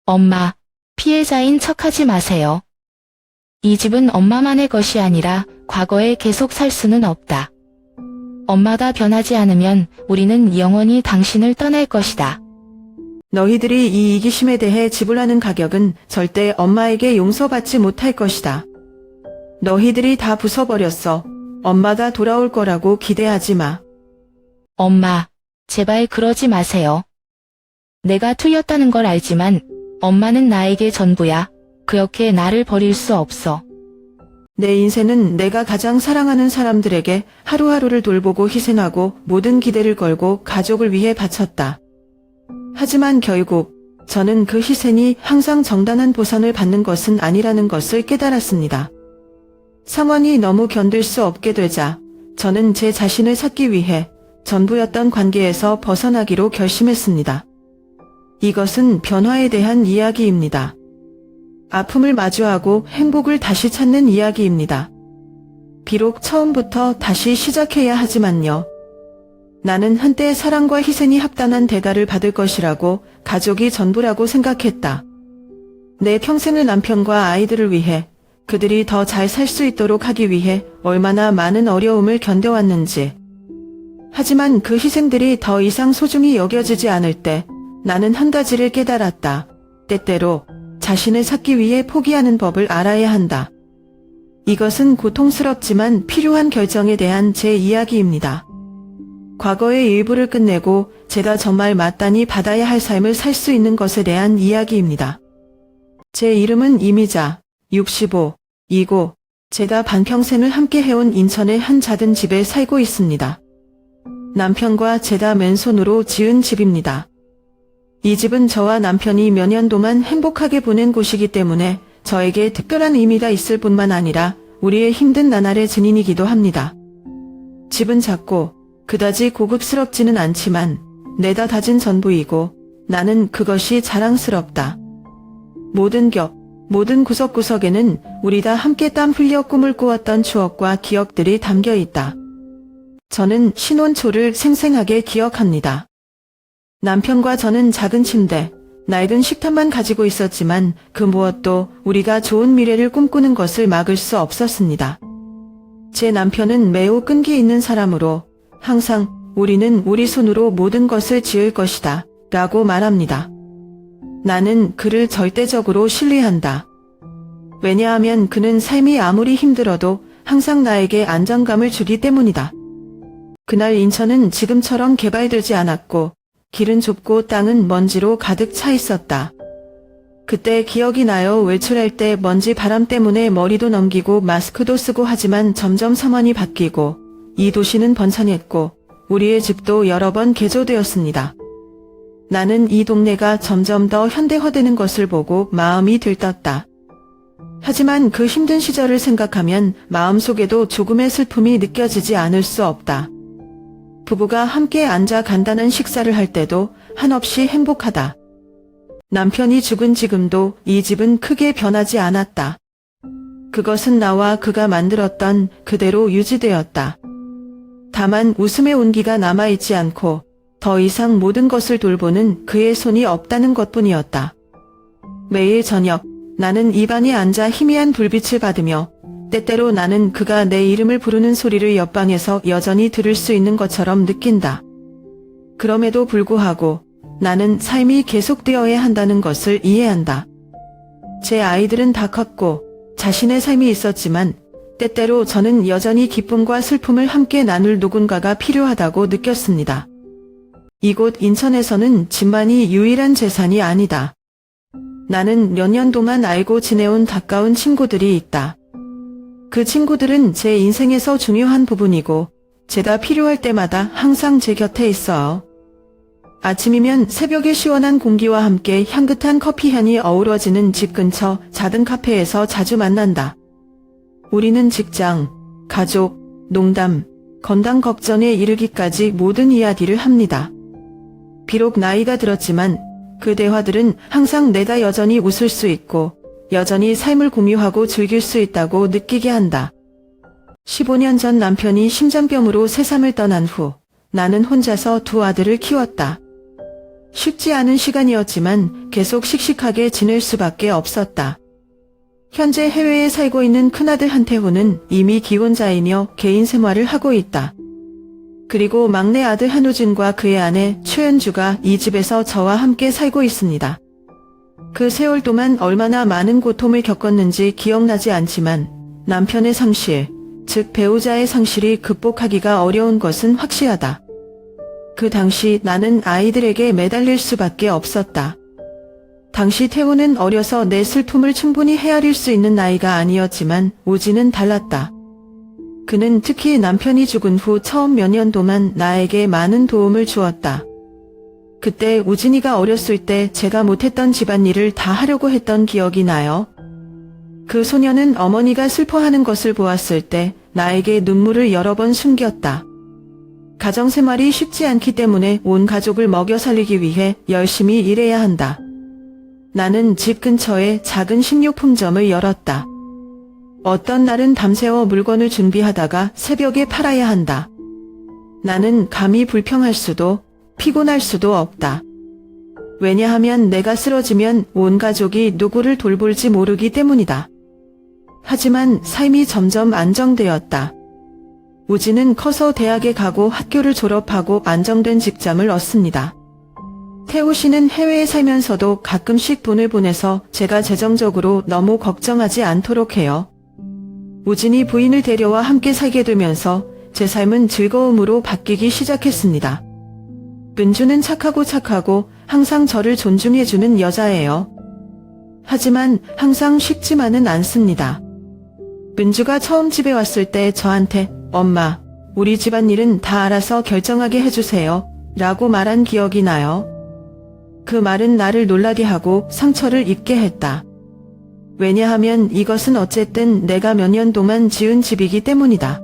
엄마, 피해자인 척하지 마세요. 이 집은 엄마만의 것이 아니라 과거에 계속 살 수는 없다. 엄마가 변하지 않으면 우리는 영원히 당신을 떠날 것이다. 너희들이 이 이기심에 대해 지불하는 가격은 절대 엄마에게 용서받지 못할 것이다. 너희들이 다 부숴버렸어. 엄마가 돌아올 거라고 기대하지 마. 엄마, 제발 그러지 마세요. 내가 틀렸다는 걸 알지만 엄마는 나에게 전부야. 그렇게 나를 버릴 수 없어. 내 인생은 내가 가장 사랑하는 사람들에게 하루하루를 돌보고 희생하고 모든 기대를 걸고 가족을 위해 바쳤다. 하지만 결국 저는 그 희생이 항상 정당한 보상을 받는 것은 아니라는 것을 깨달았습니다. 상황이 너무 견딜 수 없게 되자 저는 제 자신을 찾기 위해 전부였던 관계에서 벗어나기로 결심했습니다. 이것은 변화에 대한 이야기입니다. 아픔을 마주하고 행복을 다시 찾는 이야기입니다. 비록 처음부터 다시 시작해야 하지만요. 나는 한때 사랑과 희생이 합당한 대가를 받을 것이라고, 가족이 전부라고 생각했다. 내 평생을 남편과 아이들을 위해, 그들이 더 잘 살 수 있도록 하기 위해 얼마나 많은 어려움을 견뎌왔는지. 하지만 그 희생들이 더 이상 소중히 여겨지지 않을 때 나는 한 가지를 깨달았다. 때때로 자신을 찾기 위해 포기하는 법을 알아야 한다. 이것은 고통스럽지만 필요한 결정에 대한 제 이야기입니다. 과거의 일부를 끝내고 제가 정말 마땅히 받아야 할 삶을 살 수 있는 것에 대한 이야기입니다. 제 이름은 이미자, 65, 이고 제가 반평생을 함께 해온 인천의 한 작은 집에 살고 있습니다. 남편과 제가 맨손으로 지은 집입니다. 이 집은 저와 남편이 몇 년 동안 행복하게 보낸 곳이기 때문에 저에게 특별한 의미가 있을 뿐만 아니라 우리의 힘든 나날의 증인이기도 합니다. 집은 작고 그다지 고급스럽지는 않지만 내다 다진 전부이고 나는 그것이 자랑스럽다. 모든 모든 구석구석에는 우리 다 함께 땀 흘려 꿈을 꾸었던 추억과 기억들이 담겨 있다. 저는 신혼 초를 생생하게 기억합니다. 남편과 저는 작은 침대, 낡은 식탁만 가지고 있었지만 그 무엇도 우리가 좋은 미래를 꿈꾸는 것을 막을 수 없었습니다. 제 남편은 매우 끈기 있는 사람으로 항상 우리는 우리 손으로 모든 것을 지을 것이다 라고 말합니다. 나는 그를 절대적으로 신뢰한다. 왜냐하면 그는 삶이 아무리 힘들어도 항상 나에게 안정감을 주기 때문이다. 그날 인천은 지금처럼 개발되지 않았고 길은 좁고 땅은 먼지로 가득 차 있었다. 그때 기억이 나요. 외출할 때 먼지 바람 때문에 머리도 넘기고 마스크도 쓰고 하지만 점점 상황이 바뀌고 이 도시는 번창했고 우리의 집도 여러 번 개조되었습니다. 나는 이 동네가 점점 더 현대화되는 것을 보고 마음이 들떴다. 하지만 그 힘든 시절을 생각하면 마음속에도 조금의 슬픔이 느껴지지 않을 수 없다. 부부가 함께 앉아 간단한 식사를 할 때도 한없이 행복하다. 남편이 죽은 지금도 이 집은 크게 변하지 않았다. 그것은 나와 그가 만들었던 그대로 유지되었다. 다만 웃음의 온기가 남아있지 않고 더 이상 모든 것을 돌보는 그의 손이 없다는 것뿐이었다. 매일 저녁 나는 입안에 앉아 희미한 불빛을 받으며 때때로 나는 그가 내 이름을 부르는 소리를 옆방에서 여전히 들을 수 있는 것처럼 느낀다. 그럼에도 불구하고 나는 삶이 계속되어야 한다는 것을 이해한다. 제 아이들은 다 컸고 자신의 삶이 있었지만 때때로 저는 여전히 기쁨과 슬픔을 함께 나눌 누군가가 필요하다고 느꼈습니다. 이곳 인천에서는 집만이 유일한 재산이 아니다. 나는 몇 년 동안 알고 지내온 가까운 친구들이 있다. 그 친구들은 제 인생에서 중요한 부분이고 제가 필요할 때마다 항상 제 곁에 있어요. 아침이면 새벽의 시원한 공기와 함께 향긋한 커피 향이 어우러지는 집 근처 작은 카페에서 자주 만난다. 우리는 직장, 가족, 농담, 건강 걱정에 이르기까지 모든 이야기를 합니다. 비록 나이가 들었지만 그 대화들은 항상 내가 여전히 웃을 수 있고 여전히 삶을 공유하고 즐길 수 있다고 느끼게 한다. 15년 전 남편이 심장병으로 세상을 떠난 후 나는 혼자서 두 아들을 키웠다. 쉽지 않은 시간이었지만 계속 씩씩하게 지낼 수밖에 없었다. 현재 해외에 살고 있는 큰아들 한태호는 이미 기혼자이며 개인 생활을 하고 있다. 그리고 막내 아들 한우진과 그의 아내 최은주가 이 집에서 저와 함께 살고 있습니다. 그 세월 동안 얼마나 많은 고통을 겪었는지 기억나지 않지만 남편의 상실, 즉 배우자의 상실이 극복하기가 어려운 것은 확실하다. 그 당시 나는 아이들에게 매달릴 수밖에 없었다. 당시 태우는 어려서 내 슬픔을 충분히 헤아릴 수 있는 나이가 아니었지만 우진은 달랐다. 그는 특히 남편이 죽은 후 처음 몇 년 동안 나에게 많은 도움을 주었다. 그때 우진이가 어렸을 때 제가 못했던 집안일을 다 하려고 했던 기억이 나요. 그 소녀는 어머니가 슬퍼하는 것을 보았을 때 나에게 눈물을 여러 번 숨겼다. 가정생활이 쉽지 않기 때문에 온 가족을 먹여 살리기 위해 열심히 일해야 한다. 나는 집 근처에 작은 식료품점을 열었다. 어떤 날은 밤새워 물건을 준비하다가 새벽에 팔아야 한다. 나는 감히 불평할 수도 피곤할 수도 없다. 왜냐하면 내가 쓰러지면 온 가족이 누구를 돌볼지 모르기 때문이다. 하지만 삶이 점점 안정되었다. 우진은 커서 대학에 가고 학교를 졸업하고 안정된 직장을 얻습니다. 태우 씨는 해외에 살면서도 가끔씩 돈을 보내서 제가 재정적으로 너무 걱정하지 않도록 해요. 우진이 부인을 데려와 함께 살게 되면서 제 삶은 즐거움으로 바뀌기 시작했습니다. 은주는 착하고 항상 저를 존중해주는 여자예요. 하지만 항상 쉽지만은 않습니다. 은주가 처음 집에 왔을 때 저한테 엄마, 우리 집안일은 다 알아서 결정하게 해주세요 라고 말한 기억이 나요. 그 말은 나를 놀라게 하고 상처를 입게 했다. 왜냐하면 이것은 어쨌든 내가 몇 년 동안 지은 집이기 때문이다.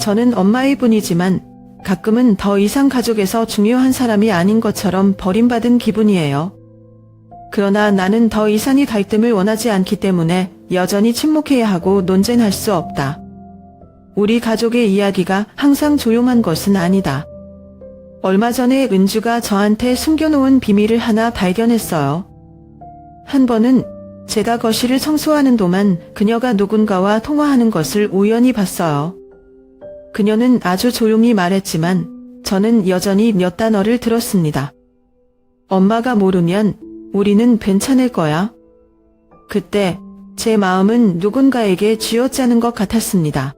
저는 엄마일 뿐이지만 가끔은 더 이상 가족에서 중요한 사람이 아닌 것처럼 버림받은 기분이에요. 그러나 나는 더 이상의 갈등을 원하지 않기 때문에 여전히 침묵해야 하고 논쟁할 수 없다. 우리 가족의 이야기가 항상 조용한 것은 아니다. 얼마 전에 은주가 저한테 숨겨놓은 비밀을 하나 발견했어요. 한 번은 제가 거실을 청소하는 동안 그녀가 누군가와 통화하는 것을 우연히 봤어요. 그녀는 아주 조용히 말했지만 저는 여전히 몇 단어를 들었습니다. 엄마가 모르면 우리는 괜찮을 거야. 그때 제 마음은 누군가에게 쥐어짜는 것 같았습니다.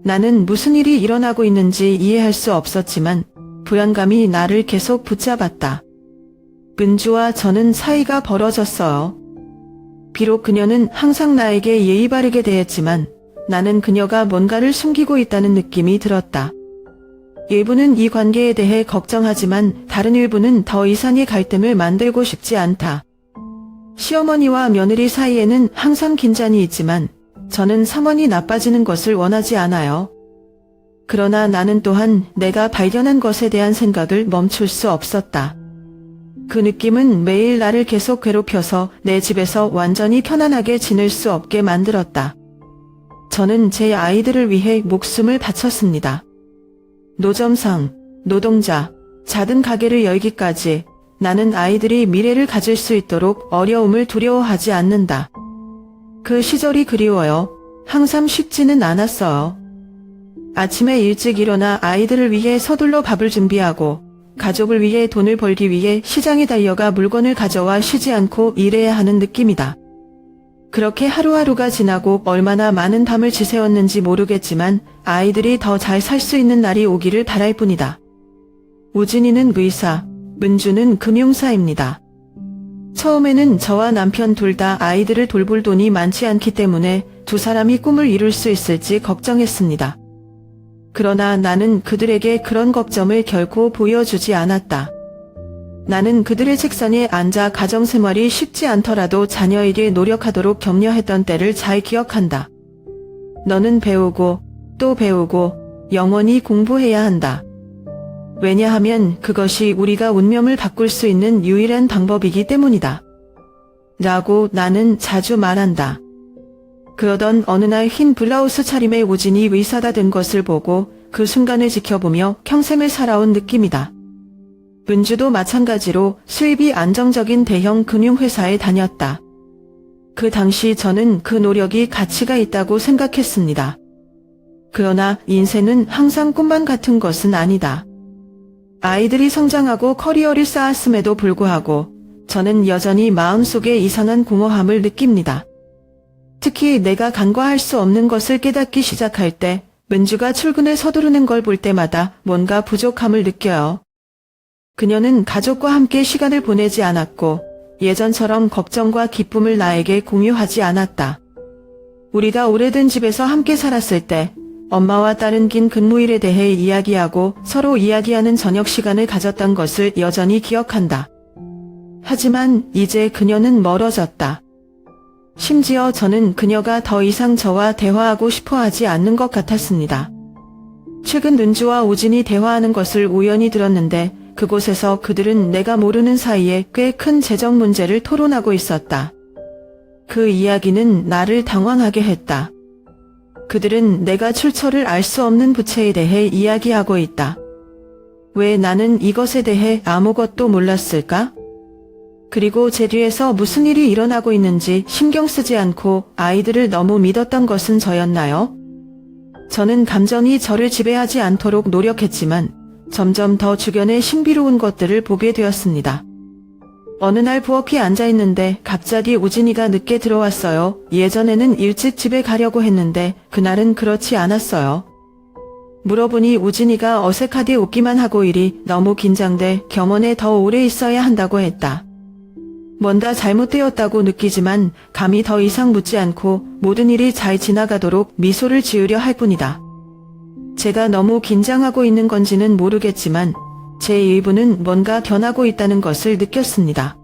나는 무슨 일이 일어나고 있는지 이해할 수 없었지만 불안감이 나를 계속 붙잡았다. 은주와 저는 사이가 벌어졌어요. 비록 그녀는 항상 나에게 예의 바르게 대했지만 나는 그녀가 뭔가를 숨기고 있다는 느낌이 들었다. 일부는 이 관계에 대해 걱정하지만 다른 일부는 더 이상의 갈등을 만들고 싶지 않다. 시어머니와 며느리 사이에는 항상 긴장이 있지만 저는 상황이 나빠지는 것을 원하지 않아요. 그러나 나는 또한 내가 발견한 것에 대한 생각을 멈출 수 없었다. 그 느낌은 매일 나를 계속 괴롭혀서 내 집에서 완전히 편안하게 지낼 수 없게 만들었다. 저는 제 아이들을 위해 목숨을 바쳤습니다. 노점상, 노동자, 작은 가게를 열기까지 나는 아이들이 미래를 가질 수 있도록 어려움을 두려워하지 않는다. 그 시절이 그리워요. 항상 쉽지는 않았어요. 아침에 일찍 일어나 아이들을 위해 서둘러 밥을 준비하고 가족을 위해 돈을 벌기 위해 시장에 달려가 물건을 가져와 쉬지 않고 일해야 하는 느낌이다. 그렇게 하루하루가 지나고 얼마나 많은 밤을 지새웠는지 모르겠지만 아이들이 더 잘 살 수 있는 날이 오기를 바랄 뿐이다. 우진이는 의사, 은주는 금융사입니다. 처음에는 저와 남편 둘 다 아이들을 돌볼 돈이 많지 않기 때문에 두 사람이 꿈을 이룰 수 있을지 걱정했습니다. 그러나 나는 그들에게 그런 걱정을 결코 보여주지 않았다. 나는 그들의 책상에 앉아 가정생활이 쉽지 않더라도 자녀에게 노력하도록 격려했던 때를 잘 기억한다. 너는 배우고 또 배우고 영원히 공부해야 한다. 왜냐하면 그것이 우리가 운명을 바꿀 수 있는 유일한 방법이기 때문이다. 라고 나는 자주 말한다. 그러던 어느 날 흰 블라우스 차림의 우진이 의사가 된 것을 보고 그 순간을 지켜보며 평생을 살아온 느낌이다. 은주도 마찬가지로 수입이 안정적인 대형 금융회사에 다녔다. 그 당시 저는 그 노력이 가치가 있다고 생각했습니다. 그러나 인생은 항상 꿈만 같은 것은 아니다. 아이들이 성장하고 커리어를 쌓았음에도 불구하고 저는 여전히 마음속에 이상한 공허함을 느낍니다. 특히 내가 간과할 수 없는 것을 깨닫기 시작할 때 은주가 출근을 서두르는 걸 볼 때마다 뭔가 부족함을 느껴요. 그녀는 가족과 함께 시간을 보내지 않았고 예전처럼 걱정과 기쁨을 나에게 공유하지 않았다. 우리가 오래된 집에서 함께 살았을 때 엄마와 딸은 긴 근무일에 대해 이야기하고 서로 이야기하는 저녁 시간을 가졌던 것을 여전히 기억한다. 하지만 이제 그녀는 멀어졌다. 심지어 저는 그녀가 더 이상 저와 대화하고 싶어 하지 않는 것 같았습니다. 최근 은주와 우진이 대화하는 것을 우연히 들었는데 그곳에서 그들은 내가 모르는 사이에 꽤 큰 재정 문제를 토론하고 있었다. 그 이야기는 나를 당황하게 했다. 그들은 내가 출처를 알 수 없는 부채에 대해 이야기하고 있다. 왜 나는 이것에 대해 아무것도 몰랐을까? 그리고 제 뒤에서 무슨 일이 일어나고 있는지 신경 쓰지 않고 아이들을 너무 믿었던 것은 저였나요? 저는 감정이 저를 지배하지 않도록 노력했지만 점점 더 주변의 신비로운 것들을 보게 되었습니다. 어느 날 부엌에 앉아 있는데 갑자기 우진이가 늦게 들어왔어요. 예전에는 일찍 집에 가려고 했는데 그날은 그렇지 않았어요. 물어보니 우진이가 어색하게 웃기만 하고 일이 너무 긴장돼 병원에 더 오래 있어야 한다고 했다. 뭔가 잘못되었다고 느끼지만 감히 더 이상 묻지 않고 모든 일이 잘 지나가도록 미소를 지으려 할 뿐이다. 제가 너무 긴장하고 있는 건지는 모르겠지만 제 일부는 뭔가 변하고 있다는 것을 느꼈습니다.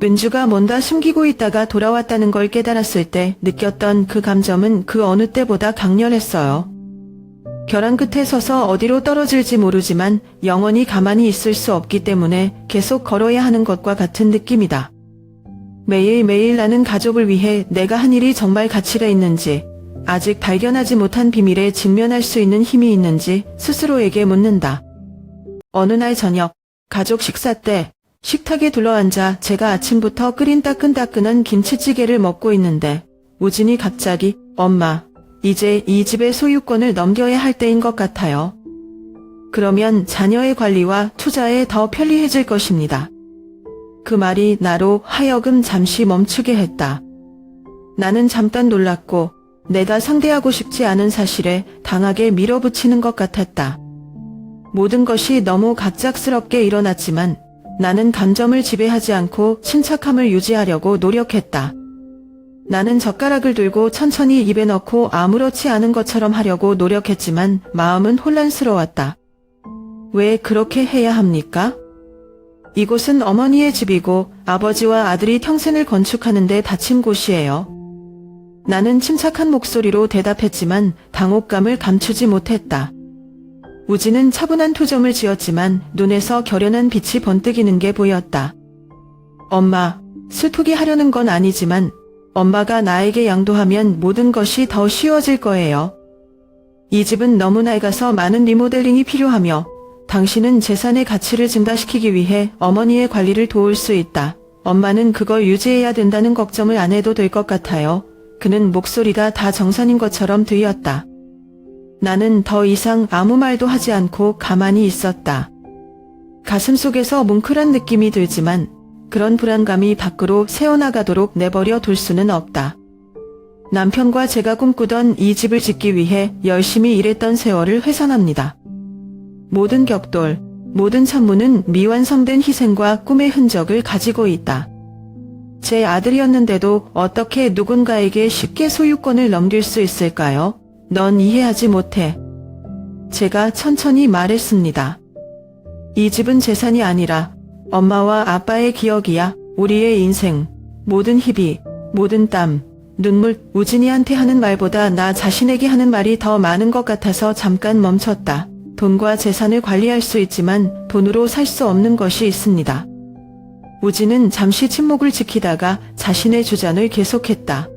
은주가 뭔가 숨기고 있다가 돌아왔다는 걸 깨달았을 때 느꼈던 그 감정은 그 어느 때보다 강렬했어요. 벼랑 끝에 서서 어디로 떨어질지 모르지만 영원히 가만히 있을 수 없기 때문에 계속 걸어야 하는 것과 같은 느낌이다. 매일매일 나는 가족을 위해 내가 한 일이 정말 가치가 있는지, 아직 발견하지 못한 비밀에 직면할 수 있는 힘이 있는지 스스로에게 묻는다. 어느 날 저녁, 가족 식사 때 식탁에 둘러앉아 제가 아침부터 끓인 따끈따끈한 김치찌개를 먹고 있는데 우진이 갑자기 엄마, 이제 이 집의 소유권을 넘겨야 할 때인 것 같아요. 그러면 자녀의 관리와 투자에 더 편리해질 것입니다. 그 말이 나로 하여금 잠시 멈추게 했다. 나는 잠깐 놀랐고 내가 상대하고 싶지 않은 사실에 당하게 밀어붙이는 것 같았다. 모든 것이 너무 갑작스럽게 일어났지만 나는 감정을 지배하지 않고 침착함을 유지하려고 노력했다. 나는 젓가락을 들고 천천히 입에 넣고 아무렇지 않은 것처럼 하려고 노력했지만 마음은 혼란스러웠다. 왜 그렇게 해야 합니까? 이곳은 어머니의 집이고 아버지와 아들이 평생을 건축하는 데 바친 곳이에요. 나는 침착한 목소리로 대답했지만 당혹감을 감추지 못했다. 우진은 차분한 표정을 지었지만 눈에서 결연한 빛이 번뜩이는 게 보였다. 엄마, 슬프게 하려는 건 아니지만 엄마가 나에게 양도하면 모든 것이 더 쉬워질 거예요. 이 집은 너무 낡아서 많은 리모델링이 필요하며 당신은 재산의 가치를 증가시키기 위해 어머니의 관리를 도울 수 있다. 엄마는 그걸 유지해야 된다는 걱정을 안 해도 될 것 같아요. 그는 목소리가 다 정상인 것처럼 들렸다. 나는 더 이상 아무 말도 하지 않고 가만히 있었다. 가슴속에서 뭉클한 느낌이 들지만 그런 불안감이 밖으로 새어나가도록 내버려 둘 수는 없다. 남편과 제가 꿈꾸던 이 집을 짓기 위해 열심히 일했던 세월을 회상합니다. 모든 격돌, 모든 찬물은 미완성된 희생과 꿈의 흔적을 가지고 있다. 제 아들이었는데도 어떻게 누군가에게 쉽게 소유권을 넘길 수 있을까요? 넌 이해하지 못해. 제가 천천히 말했습니다. 이 집은 재산이 아니라 엄마와 아빠의 기억이야. 우리의 인생, 모든 희비, 모든 땀, 눈물. 우진이한테 하는 말보다 나 자신에게 하는 말이 더 많은 것 같아서 잠깐 멈췄다. 돈과 재산을 관리할 수 있지만 돈으로 살 수 없는 것이 있습니다. 우진은 잠시 침묵을 지키다가 자신의 주장을 계속했다.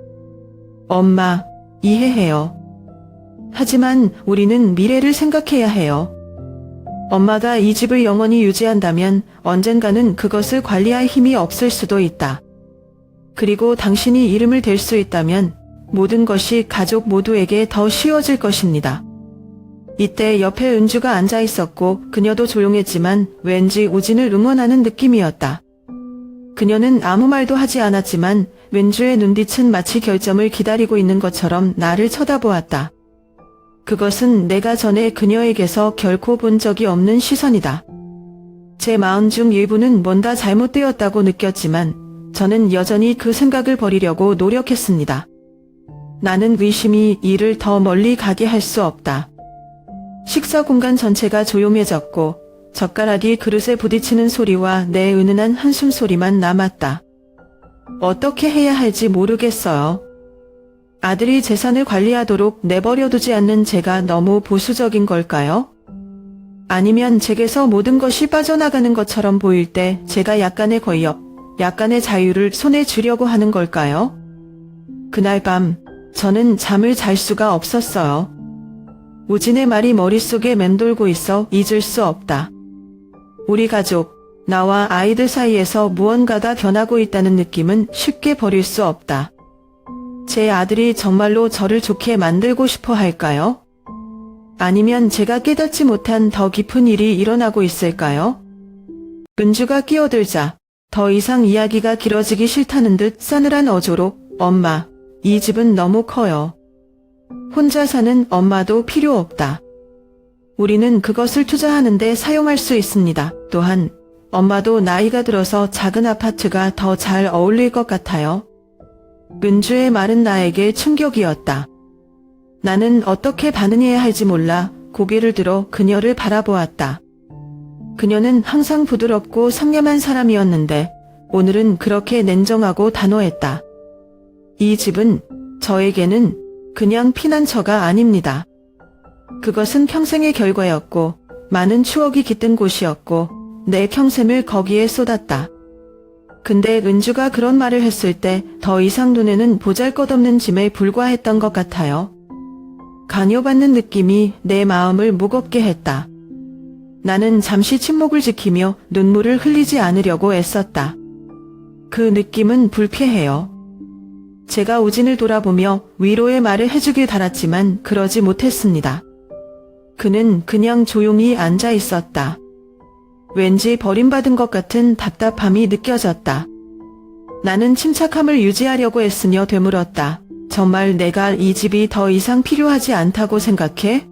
엄마, 이해해요. 하지만 우리는 미래를 생각해야 해요. 엄마가 이 집을 영원히 유지한다면 언젠가는 그것을 관리할 힘이 없을 수도 있다. 그리고 당신이 이름을 댈 수 있다면 모든 것이 가족 모두에게 더 쉬워질 것입니다. 이때 옆에 은주가 앉아 있었고 그녀도 조용했지만 왠지 우진을 응원하는 느낌이었다. 그녀는 아무 말도 하지 않았지만 은주의 눈빛은 마치 결점을 기다리고 있는 것처럼 나를 쳐다보았다. 그것은 내가 전에 그녀에게서 결코 본 적이 없는 시선이다. 제 마음 중 일부는 뭔가 잘못되었다고 느꼈지만 저는 여전히 그 생각을 버리려고 노력했습니다. 나는 의심이 이를 더 멀리 가게 할 수 없다. 식사 공간 전체가 조용해졌고 젓가락이 그릇에 부딪히는 소리와 내 은은한 한숨 소리만 남았다. 어떻게 해야 할지 모르겠어요. 아들이 재산을 관리하도록 내버려두지 않는 제가 너무 보수적인 걸까요? 아니면 제게서 모든 것이 빠져나가는 것처럼 보일 때 제가 약간의 권력, 약간의 자유를 손에 쥐려고 하는 걸까요? 그날 밤 저는 잠을 잘 수가 없었어요. 우진의 말이 머릿속에 맴돌고 있어 잊을 수 없다. 우리 가족, 나와 아이들 사이에서 무언가가 변하고 있다는 느낌은 쉽게 버릴 수 없다. 제 아들이 정말로 저를 좋게 만들고 싶어 할까요? 아니면 제가 깨닫지 못한 더 깊은 일이 일어나고 있을까요? 은주가 끼어들자 더 이상 이야기가 길어지기 싫다는 듯 싸늘한 어조로 엄마, 이 집은 너무 커요. 혼자 사는 엄마도 필요 없다. 우리는 그것을 투자하는데 사용할 수 있습니다. 또한 엄마도 나이가 들어서 작은 아파트가 더 잘 어울릴 것 같아요. 은주의 말은 나에게 충격이었다. 나는 어떻게 반응해야 할지 몰라 고개를 들어 그녀를 바라보았다. 그녀는 항상 부드럽고 상냥한 사람이었는데 오늘은 그렇게 냉정하고 단호했다. 이 집은 저에게는 그냥 피난처가 아닙니다. 그것은 평생의 결과였고 많은 추억이 깃든 곳이었고 내 평생을 거기에 쏟았다. 근데 은주가 그런 말을 했을 때 더 이상 눈에는 보잘것없는 짐에 불과했던 것 같아요. 강요받는 느낌이 내 마음을 무겁게 했다. 나는 잠시 침묵을 지키며 눈물을 흘리지 않으려고 애썼다. 그 느낌은 불쾌해요. 제가 우진을 돌아보며 위로의 말을 해주길 바랐지만 그러지 못했습니다. 그는 그냥 조용히 앉아 있었다. 왠지 버림받은 것 같은 답답함이 느껴졌다. 나는 침착함을 유지하려고 애쓰며 되물었다. 정말 내가 이 집이 더 이상 필요하지 않다고 생각해?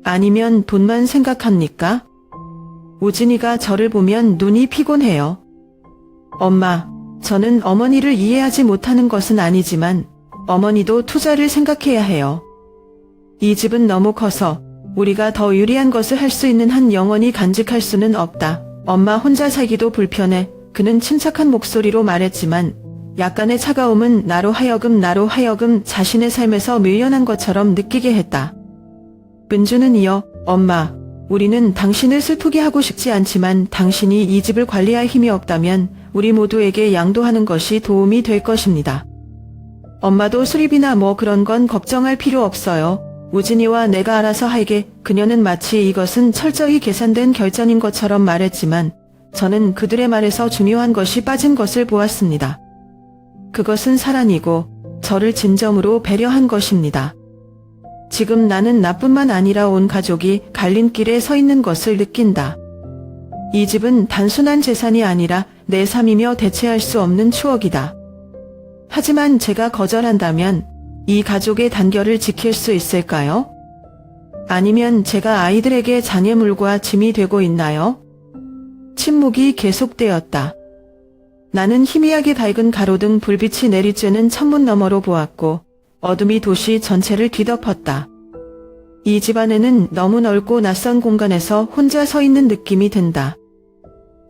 아니면 돈만 생각합니까? 우진이가 저를 보면 눈이 피곤해요. 엄마, 저는 어머니를 이해하지 못하는 것은 아니지만 어머니도 투자를 생각해야 해요. 이 집은 너무 커서 우리가 더 유리한 것을 할 수 있는 한 영원히 간직할 수는 없다. 엄마 혼자 살기도 불편해. 그는 침착한 목소리로 말했지만 약간의 차가움은 나로 하여금 자신의 삶에서 밀려난 것처럼 느끼게 했다. 은주는 이어 엄마, 우리는 당신을 슬프게 하고 싶지 않지만 당신이 이 집을 관리할 힘이 없다면 우리 모두에게 양도하는 것이 도움이 될 것입니다. 엄마도 수리비나 뭐 그런 건 걱정할 필요 없어요. 우진이와 내가 알아서 할게. 그녀는 마치 이것은 철저히 계산된 결정인 것처럼 말했지만 저는 그들의 말에서 중요한 것이 빠진 것을 보았습니다. 그것은 사랑이고 저를 진정으로 배려한 것입니다. 지금 나는 나뿐만 아니라 온 가족이 갈림길에 서 있는 것을 느낀다. 이 집은 단순한 재산이 아니라 내 삶이며 대체할 수 없는 추억이다. 하지만 제가 거절한다면 이 가족의 단결을 지킬 수 있을까요? 아니면 제가 아이들에게 장애물과 짐이 되고 있나요? 침묵이 계속되었다. 나는 희미하게 밝은 가로등 불빛이 내리쬐는 창문 너머로 보았고 어둠이 도시 전체를 뒤덮었다. 이 집안에는 너무 넓고 낯선 공간에서 혼자 서 있는 느낌이 든다.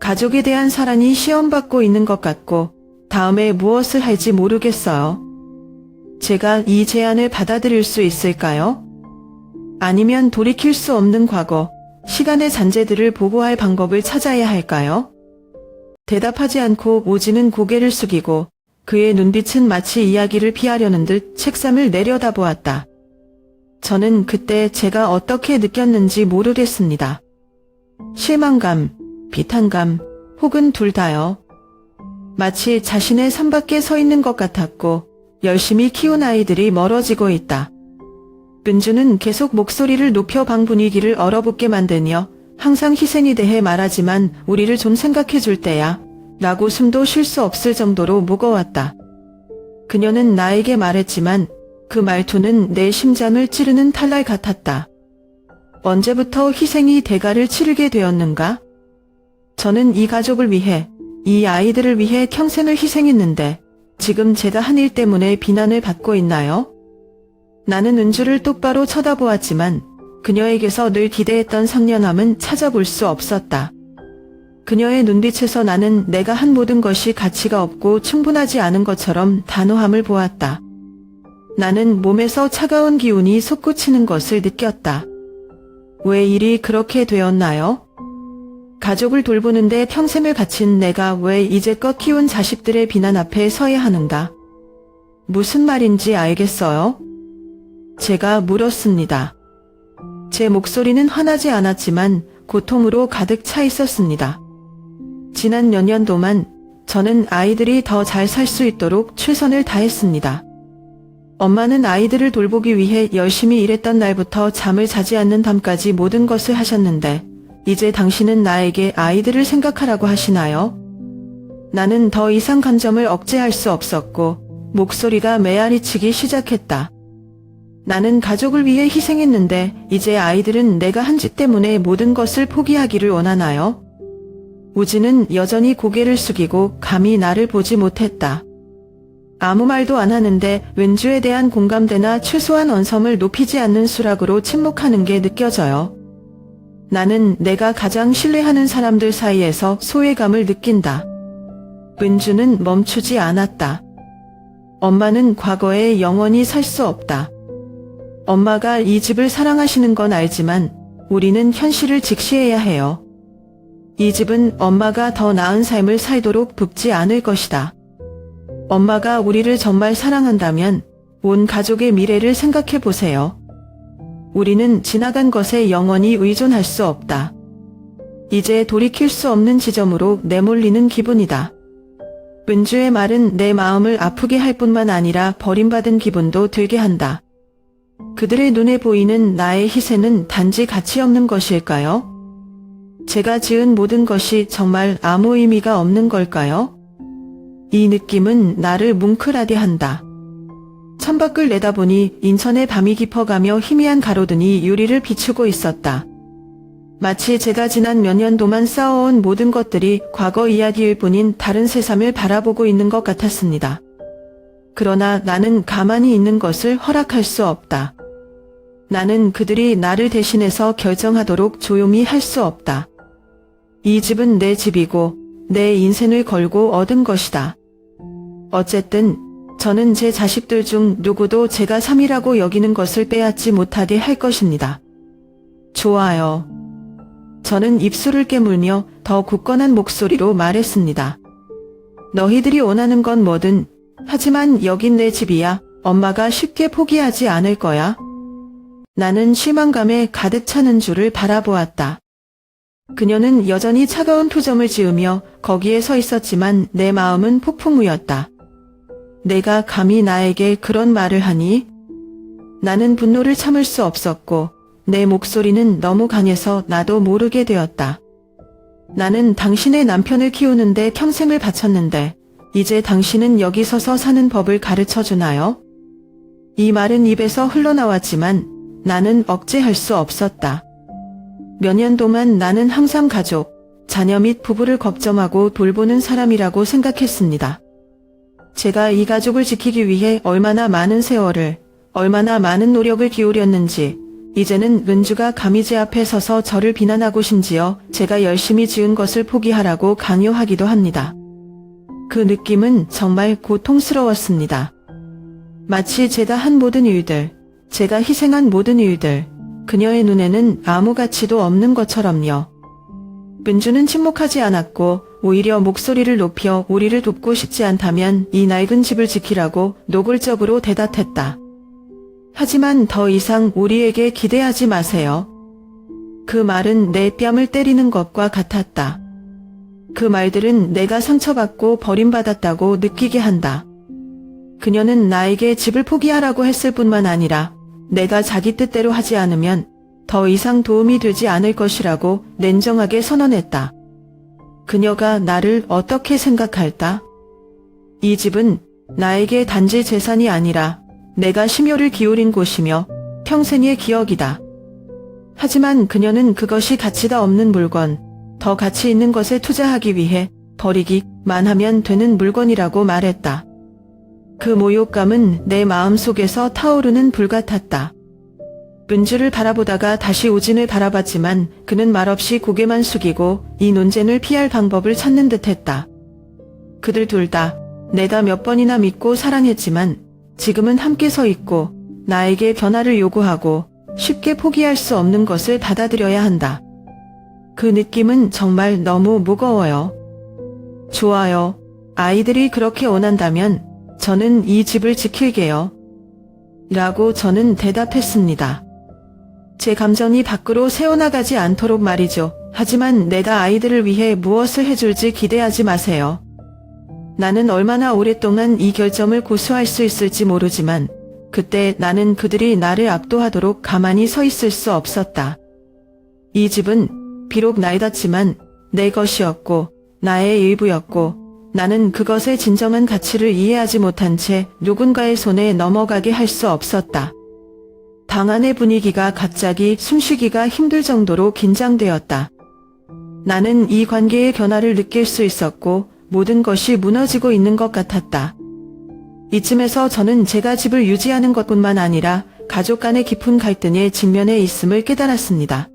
가족에 대한 사랑이 시험받고 있는 것 같고 다음에 무엇을 할지 모르겠어요. 제가 이 제안을 받아들일 수 있을까요? 아니면 돌이킬 수 없는 과거, 시간의 잔재들을 보고할 방법을 찾아야 할까요? 대답하지 않고 우진은 고개를 숙이고 그의 눈빛은 마치 이야기를 피하려는 듯 책상을 내려다보았다. 저는 그때 제가 어떻게 느꼈는지 모르겠습니다. 실망감, 비탄감, 혹은 둘 다요. 마치 자신의 산 밖에 서 있는 것 같았고 열심히 키운 아이들이 멀어지고 있다. 은주는 계속 목소리를 높여 방 분위기를 얼어붙게 만드며 항상 희생에 대해 말하지만 우리를 좀 생각해 줄 때야 라고 숨도 쉴 수 없을 정도로 무거웠다. 그녀는 나에게 말했지만 그 말투는 내 심장을 찌르는 탈날 같았다. 언제부터 희생이 대가를 치르게 되었는가? 저는 이 가족을 위해, 이 아이들을 위해 평생을 희생했는데 지금 제가 한 일 때문에 비난을 받고 있나요? 나는 은주를 똑바로 쳐다보았지만 그녀에게서 늘 기대했던 상냥함은 찾아볼 수 없었다. 그녀의 눈빛에서 나는 내가 한 모든 것이 가치가 없고 충분하지 않은 것처럼 단호함을 보았다. 나는 몸에서 차가운 기운이 솟구치는 것을 느꼈다. 왜 일이 그렇게 되었나요? 가족을 돌보는데 평생을 바친 내가 왜 이제껏 키운 자식들의 비난 앞에 서야 하는가? 무슨 말인지 알겠어요? 제가 물었습니다. 제 목소리는 화나지 않았지만 고통으로 가득 차 있었습니다. 지난 몇 년 동안 저는 아이들이 더 잘 살 수 있도록 최선을 다했습니다. 엄마는 아이들을 돌보기 위해 열심히 일했던 날부터 잠을 자지 않는 밤까지 모든 것을 하셨는데 이제 당신은 나에게 아이들을 생각하라고 하시나요? 나는 더 이상 감정을 억제할 수 없었고 목소리가 메아리치기 시작했다. 나는 가족을 위해 희생했는데 이제 아이들은 내가 한 짓 때문에 모든 것을 포기하기를 원하나요? 우지는 여전히 고개를 숙이고 감히 나를 보지 못했다. 아무 말도 안 하는데 은주에 대한 공감대나 최소한 언성을 높이지 않는 수락으로 침묵하는 게 느껴져요. 나는 내가 가장 신뢰하는 사람들 사이에서 소외감을 느낀다. 은주는 멈추지 않았다. 엄마는 과거에 영원히 살 수 없다. 엄마가 이 집을 사랑하시는 건 알지만 우리는 현실을 직시해야 해요. 이 집은 엄마가 더 나은 삶을 살도록 붓지 않을 것이다. 엄마가 우리를 정말 사랑한다면 온 가족의 미래를 생각해 보세요. 우리는 지나간 것에 영원히 의존할 수 없다. 이제 돌이킬 수 없는 지점으로 내몰리는 기분이다. 은주의 말은 내 마음을 아프게 할 뿐만 아니라 버림받은 기분도 들게 한다. 그들의 눈에 보이는 나의 희생은 단지 가치 없는 것일까요? 제가 지은 모든 것이 정말 아무 의미가 없는 걸까요? 이 느낌은 나를 뭉클하게 한다. 창밖을 내다보니 인천의 밤이 깊어가며 희미한 가로등이 유리를 비추고 있었다. 마치 제가 지난 몇 년 동안 쌓아온 모든 것들이 과거 이야기일 뿐인 다른 세상을 바라보고 있는 것 같았습니다. 그러나 나는 가만히 있는 것을 허락할 수 없다. 나는 그들이 나를 대신해서 결정하도록 조용히 할 수 없다. 이 집은 내 집이고 내 인생을 걸고 얻은 것이다. 어쨌든 저는 제 자식들 중 누구도 제가 3이라고 여기는 것을 빼앗지 못하게 할 것입니다. 좋아요. 저는 입술을 깨물며 더 굳건한 목소리로 말했습니다. 너희들이 원하는 건 뭐든, 하지만 여긴 내 집이야. 엄마가 쉽게 포기하지 않을 거야. 나는 실망감에 가득 차는 줄을 바라보았다. 그녀는 여전히 차가운 표정을 지으며 거기에 서 있었지만 내 마음은 폭풍우였다. 내가 감히 나에게 그런 말을 하니? 나는 분노를 참을 수 없었고 내 목소리는 너무 강해서 나도 모르게 되었다. 나는 당신의 남편을 키우는데 평생을 바쳤는데 이제 당신은 여기 서서 사는 법을 가르쳐 주나요? 이 말은 입에서 흘러나왔지만 나는 억제할 수 없었다. 몇 년 동안 나는 항상 가족, 자녀 및 부부를 걱정하고 돌보는 사람이라고 생각했습니다. 제가 이 가족을 지키기 위해 얼마나 많은 세월을, 얼마나 많은 노력을 기울였는지 이제는 은주가 감히 제 앞에 서서 저를 비난하고 심지어 제가 열심히 지은 것을 포기하라고 강요하기도 합니다. 그 느낌은 정말 고통스러웠습니다. 마치 제가 한 모든 일들, 제가 희생한 모든 일들, 그녀의 눈에는 아무 가치도 없는 것처럼요. 은주는 침묵하지 않았고 오히려 목소리를 높여 우리를 돕고 싶지 않다면 이 낡은 집을 지키라고 노골적으로 대답했다. 하지만 더 이상 우리에게 기대하지 마세요. 그 말은 내 뺨을 때리는 것과 같았다. 그 말들은 내가 상처받고 버림받았다고 느끼게 한다. 그녀는 나에게 집을 포기하라고 했을 뿐만 아니라 내가 자기 뜻대로 하지 않으면 더 이상 도움이 되지 않을 것이라고 냉정하게 선언했다. 그녀가 나를 어떻게 생각할까? 이 집은 나에게 단지 재산이 아니라 내가 심혈을 기울인 곳이며 평생의 기억이다. 하지만 그녀는 그것이 가치가 없는 물건, 더 가치 있는 것에 투자하기 위해 버리기만 하면 되는 물건이라고 말했다. 그 모욕감은 내 마음속에서 타오르는 불 같았다. 은주를 바라보다가 다시 우진을 바라봤지만 그는 말없이 고개만 숙이고 이 논쟁을 피할 방법을 찾는 듯했다. 그들 둘 다 내가 몇 번이나 믿고 사랑했지만 지금은 함께 서 있고 나에게 변화를 요구하고 쉽게 포기할 수 없는 것을 받아들여야 한다. 그 느낌은 정말 너무 무거워요. 좋아요. 아이들이 그렇게 원한다면 저는 이 집을 지킬게요. 라고 저는 대답했습니다. 제 감정이 밖으로 새어나가지 않도록 말이죠. 하지만 내가 아이들을 위해 무엇을 해줄지 기대하지 마세요. 나는 얼마나 오랫동안 이 결점을 고수할 수 있을지 모르지만 그때 나는 그들이 나를 압도하도록 가만히 서 있을 수 없었다. 이 집은 비록 나이다지만 내 것이었고 나의 일부였고 나는 그것의 진정한 가치를 이해하지 못한 채 누군가의 손에 넘어가게 할 수 없었다. 방 안의 분위기가 갑자기 숨쉬기가 힘들 정도로 긴장되었다. 나는 이 관계의 변화를 느낄 수 있었고 모든 것이 무너지고 있는 것 같았다. 이쯤에서 저는 제가 집을 유지하는 것뿐만 아니라 가족 간의 깊은 갈등에 직면해 있음을 깨달았습니다.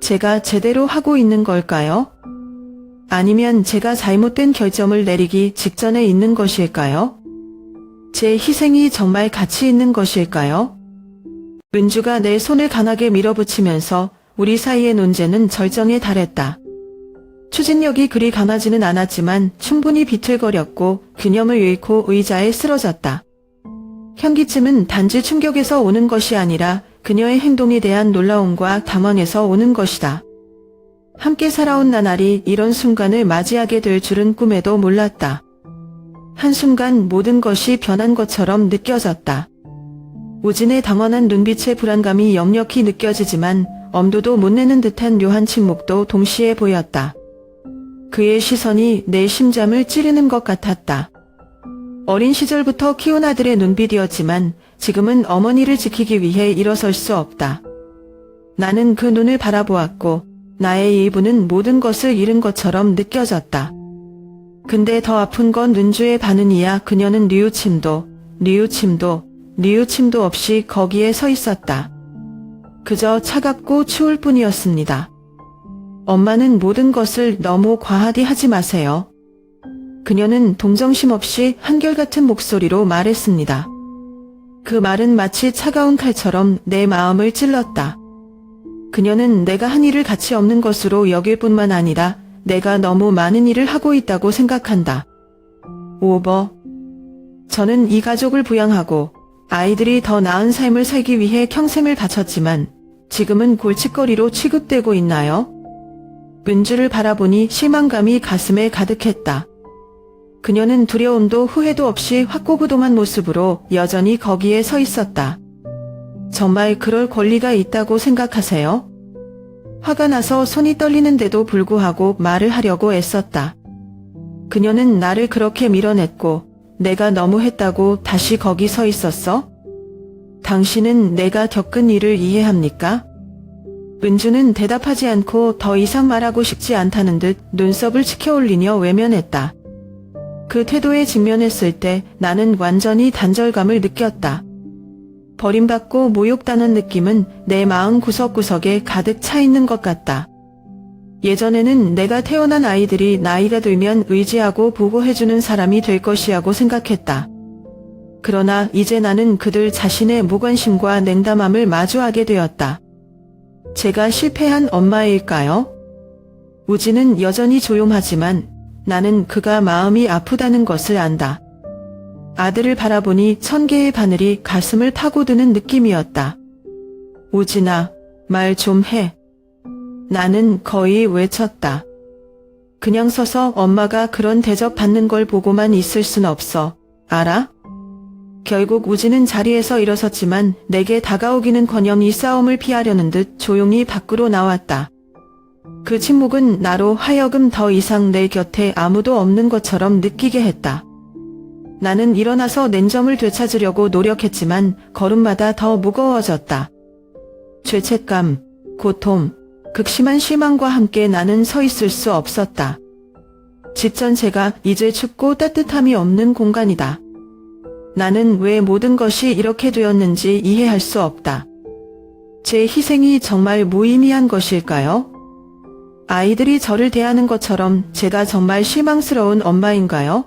제가 제대로 하고 있는 걸까요? 아니면 제가 잘못된 결정을 내리기 직전에 있는 것일까요? 제 희생이 정말 가치 있는 것일까요? 은주가 내 손을 강하게 밀어붙이면서 우리 사이의 논쟁은 절정에 달했다. 추진력이 그리 강하지는 않았지만 충분히 비틀거렸고 균형을 잃고 의자에 쓰러졌다. 현기증은 단지 충격에서 오는 것이 아니라 그녀의 행동에 대한 놀라움과 당황에서 오는 것이다. 함께 살아온 나날이 이런 순간을 맞이하게 될 줄은 꿈에도 몰랐다. 한순간 모든 것이 변한 것처럼 느껴졌다. 우진의 당황한 눈빛의 불안감이 역력히 느껴지지만 엄두도 못 내는 듯한 묘한 침묵도 동시에 보였다. 그의 시선이 내 심장을 찌르는 것 같았다. 어린 시절부터 키운 아들의 눈빛이었지만 지금은 어머니를 지키기 위해 일어설 수 없다. 나는 그 눈을 바라보았고 나의 일부는 모든 것을 잃은 것처럼 느껴졌다. 근데 더 아픈 건 은주의 반응이야. 그녀는 뉘우침도 없이 거기에 서 있었다. 그저 차갑고 추울 뿐이었습니다. 엄마는 모든 것을 너무 과하게 하지 마세요. 그녀는 동정심 없이 한결같은 목소리로 말했습니다. 그 말은 마치 차가운 칼처럼 내 마음을 찔렀다. 그녀는 내가 한 일을 가치 없는 것으로 여길 뿐만 아니라 내가 너무 많은 일을 하고 있다고 생각한다. 오버. 저는 이 가족을 부양하고 아이들이 더 나은 삶을 살기 위해 평생을 바쳤지만 지금은 골칫거리로 취급되고 있나요? 은주를 바라보니 실망감이 가슴에 가득했다. 그녀는 두려움도 후회도 없이 확고부동한 모습으로 여전히 거기에 서 있었다. 정말 그럴 권리가 있다고 생각하세요? 화가 나서 손이 떨리는데도 불구하고 말을 하려고 애썼다. 그녀는 나를 그렇게 밀어냈고 내가 너무했다고 다시 거기 서 있었어? 당신은 내가 겪은 일을 이해합니까? 은주는 대답하지 않고 더 이상 말하고 싶지 않다는 듯 눈썹을 치켜올리며 외면했다. 그 태도에 직면했을 때 나는 완전히 단절감을 느꼈다. 버림받고 모욕당한 느낌은 내 마음 구석구석에 가득 차 있는 것 같다. 예전에는 내가 태어난 아이들이 나이가 들면 의지하고 보호해주는 사람이 될 것이라고 생각했다. 그러나 이제 나는 그들 자신의 무관심과 냉담함을 마주하게 되었다. 제가 실패한 엄마일까요? 우진은 여전히 조용하지만 나는 그가 마음이 아프다는 것을 안다. 아들을 바라보니 천 개의 바늘이 가슴을 파고드는 느낌이었다. 우진아, 말 좀 해. 나는 거의 외쳤다. 그냥 서서 엄마가 그런 대접 받는 걸 보고만 있을 순 없어. 알아? 결국 우진은 자리에서 일어섰지만 내게 다가오기는커녕 이 싸움을 피하려는 듯 조용히 밖으로 나왔다. 그 침묵은 나로 하여금 더 이상 내 곁에 아무도 없는 것처럼 느끼게 했다. 나는 일어나서 낸점을 되찾으려고 노력했지만 걸음마다 더 무거워졌다. 죄책감, 고통, 극심한 실망과 함께 나는 서 있을 수 없었다. 집 전체가 이제 춥고 따뜻함이 없는 공간이다. 나는 왜 모든 것이 이렇게 되었는지 이해할 수 없다. 제 희생이 정말 무의미한 것일까요? 아이들이 저를 대하는 것처럼 제가 정말 실망스러운 엄마인가요?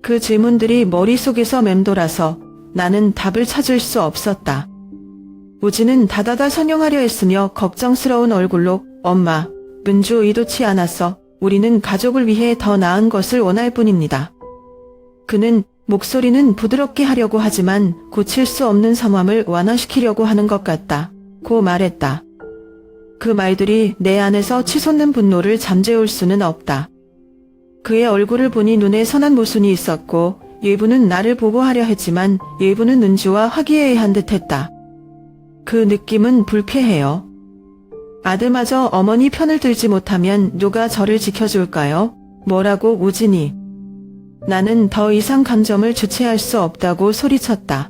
그 질문들이 머릿속에서 맴돌아서 나는 답을 찾을 수 없었다. 우진은 다다다 선영하려 했으며 걱정스러운 얼굴로 엄마, 문주 의도치 않았어. 우리는 가족을 위해 더 나은 것을 원할 뿐입니다. 그는 목소리는 부드럽게 하려고 하지만 고칠 수 없는 상황을 완화시키려고 하는 것 같다. 고 말했다. 그 말들이 내 안에서 치솟는 분노를 잠재울 수는 없다. 그의 얼굴을 보니 눈에 선한 모순이 있었고 일부는 나를 보고하려 했지만 일부는 은주와 화기애애한 듯했다. 그 느낌은 불쾌해요. 아들마저 어머니 편을 들지 못하면 누가 저를 지켜줄까요? 뭐라고 우진이. 나는 더 이상 감정을 주체할 수 없다고 소리쳤다.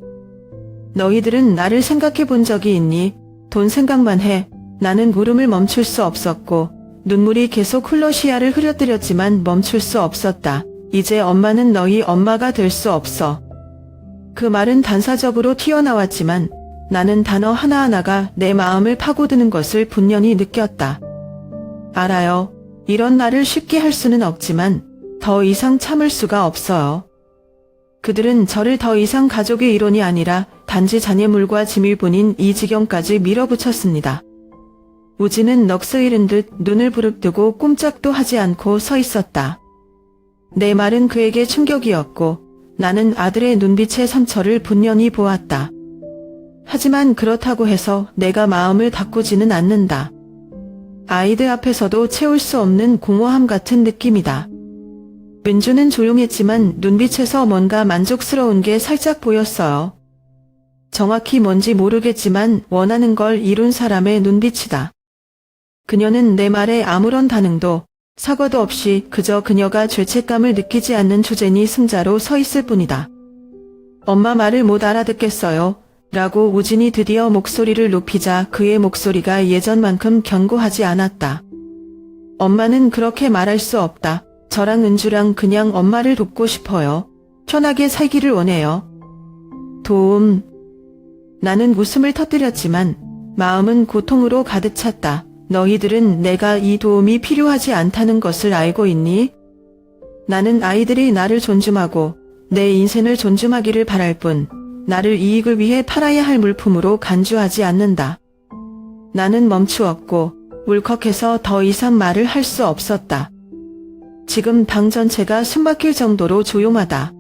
너희들은 나를 생각해 본 적이 있니? 돈 생각만 해. 나는 울음을 멈출 수 없었고 눈물이 계속 흘러 시야를 흐려뜨렸지만 멈출 수 없었다. 이제 엄마는 너희 엄마가 될 수 없어. 그 말은 단사적으로 튀어나왔지만 나는 단어 하나하나가 내 마음을 파고드는 것을 분명히 느꼈다. 알아요. 이런 나를 쉽게 할 수는 없지만 더 이상 참을 수가 없어요. 그들은 저를 더 이상 가족의 일원이 아니라 단지 장애물과 짐일 뿐인 이 지경까지 밀어붙였습니다. 우진은 넋을 잃은 듯 눈을 부릅뜨고 꼼짝도 하지 않고 서 있었다. 내 말은 그에게 충격이었고 나는 아들의 눈빛의 상처를 분명히 보았다. 하지만 그렇다고 해서 내가 마음을 바꾸지는 않는다. 아이들 앞에서도 채울 수 없는 공허함 같은 느낌이다. 은주는 조용했지만 눈빛에서 뭔가 만족스러운 게 살짝 보였어요. 정확히 뭔지 모르겠지만 원하는 걸 이룬 사람의 눈빛이다. 그녀는 내 말에 아무런 반응도 사과도 없이 그저 그녀가 죄책감을 느끼지 않는 주제니 승자로 서 있을 뿐이다. 엄마 말을 못 알아듣겠어요. 라고 우진이 드디어 목소리를 높이자 그의 목소리가 예전만큼 견고하지 않았다. 엄마는 그렇게 말할 수 없다. 저랑 은주랑 그냥 엄마를 돕고 싶어요. 편하게 살기를 원해요. 도움. 나는 웃음을 터뜨렸지만 마음은 고통으로 가득 찼다. 너희들은 내가 이 도움이 필요하지 않다는 것을 알고 있니? 나는 아이들이 나를 존중하고 내 인생을 존중하기를 바랄 뿐 나를 이익을 위해 팔아야 할 물품으로 간주하지 않는다. 나는 멈추었고 울컥해서 더 이상 말을 할 수 없었다. 지금 방 전체가 숨막힐 정도로 조용하다.